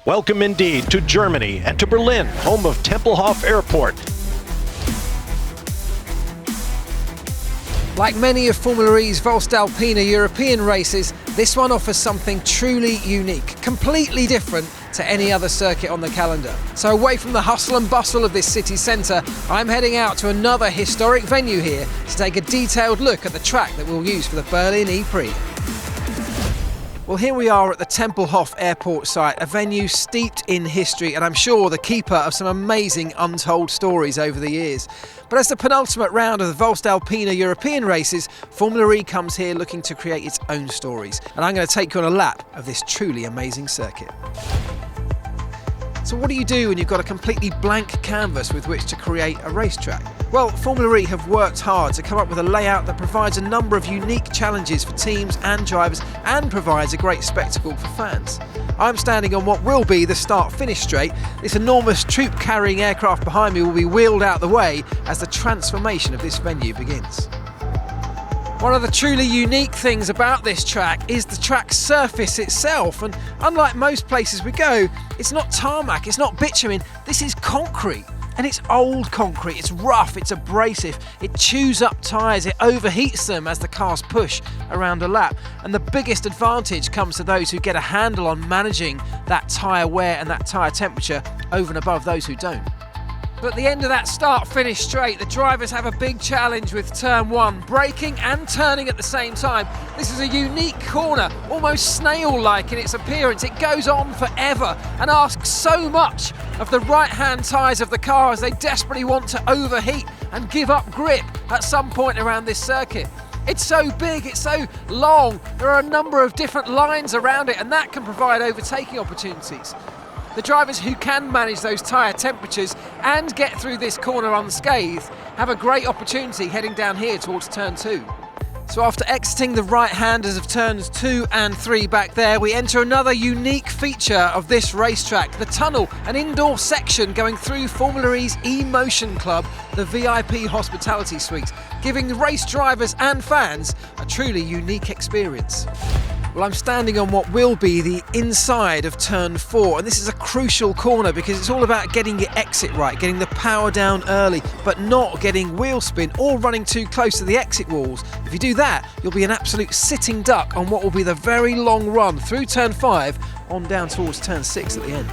Welcome indeed to Germany and to Berlin, home of Tempelhof Airport. Like many of Formula E's voestalpine European races, this one offers something truly unique, completely different to any other circuit on the calendar. So away from the hustle and bustle of this city centre, I'm heading out to another historic venue here to take a detailed look at the track that we'll use for the Berlin E-Prix. Well, here we are at the Tempelhof Airport site, a venue steeped in history and I'm sure the keeper of some amazing untold stories over the years. But as the penultimate round of the voestalpine European races, Formula E comes here looking to create its own stories. And I'm going to take you on a lap of this truly amazing circuit. So what do you do when you've got a completely blank canvas with which to create a racetrack? Well, Formula E have worked hard to come up with a layout that provides a number of unique challenges for teams and drivers and provides a great spectacle for fans. I'm standing on what will be the start-finish straight. This enormous troop-carrying aircraft behind me will be wheeled out the way as the transformation of this venue begins. One of the truly unique things about this track is the track's surface itself, and unlike most places we go, it's not tarmac, it's not bitumen, this is concrete. And it's old concrete, it's rough, it's abrasive, it chews up tyres, it overheats them as the cars push around a lap. And the biggest advantage comes to those who get a handle on managing that tyre wear and that tyre temperature over and above those who don't. But at the end of that start-finish straight, the drivers have a big challenge with turn one, braking and turning at the same time. This is a unique corner, almost snail-like in its appearance. It goes on forever and asks so much of the right-hand tyres of the car as they desperately want to overheat and give up grip at some point around this circuit. It's so big, it's so long, there are a number of different lines around it and that can provide overtaking opportunities. The drivers who can manage those tyre temperatures and get through this corner unscathed have a great opportunity heading down here towards turn 2. So after exiting the right-handers of turns 2 and 3 back there, we enter another unique feature of this racetrack, the tunnel, an indoor section going through Formula E's E-Motion Club, the VIP hospitality suite, giving race drivers and fans a truly unique experience. Well, I'm standing on what will be the inside of turn 4, and this is a crucial corner because it's all about getting your exit right, getting the power down early, but not getting wheel spin or running too close to the exit walls. If you do that, you'll be an absolute sitting duck on what will be the very long run through turn 5 on down towards turn 6 at the end.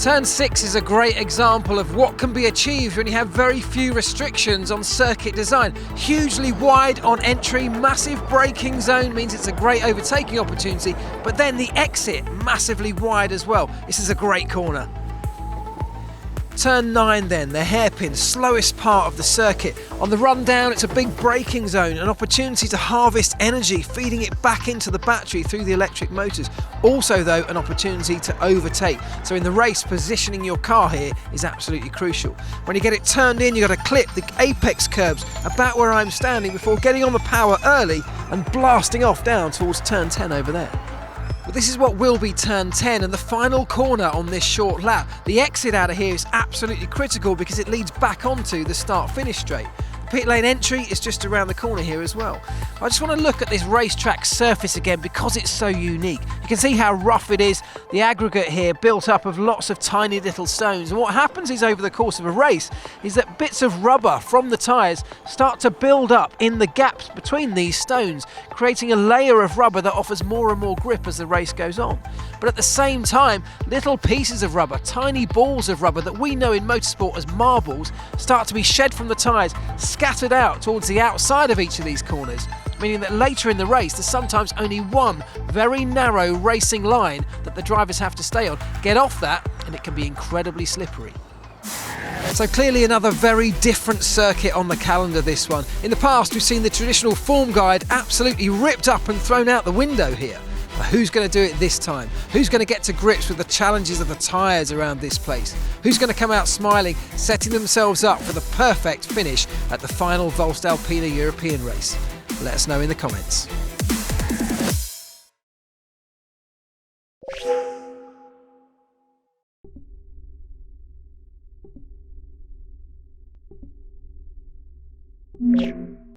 Turn 6 is a great example of what can be achieved when you have very few restrictions on circuit design. Hugely wide on entry, massive braking zone means it's a great overtaking opportunity, but then the exit massively wide as well. This is a great corner. Turn 9 then, the hairpin, slowest part of the circuit. On the run down, it's a big braking zone, an opportunity to harvest energy, feeding it back into the battery through the electric motors. Also though, an opportunity to overtake. So in the race, positioning your car here is absolutely crucial. When you get it turned in, you've got to clip the apex curbs about where I'm standing before getting on the power early and blasting off down towards turn 10 over there. Well, this is what will be turn 10 and the final corner on this short lap. The exit out of here is absolutely critical because it leads back onto the start-finish straight. Pit lane entry is just around the corner here as well. I just want to look at this racetrack surface again because it's so unique. You can see how rough it is. The aggregate here built up of lots of tiny little stones. And what happens is over the course of a race is that bits of rubber from the tyres start to build up in the gaps between these stones, creating a layer of rubber that offers more and more grip as the race goes on. But at the same time, little pieces of rubber, tiny balls of rubber that we know in motorsport as marbles, start to be shed from the tyres, scattered out towards the outside of each of these corners, meaning that later in the race there's sometimes only one very narrow racing line that the drivers have to stay on. Get off that and it can be incredibly slippery. So clearly another very different circuit on the calendar, this one. In the past we've seen the traditional form guide absolutely ripped up and thrown out the window here. But who's going to do it this time? Who's going to get to grips with the challenges of the tyres around this place? Who's going to come out smiling, setting themselves up for the perfect finish at the final voestalpine European race? Let us know in the comments.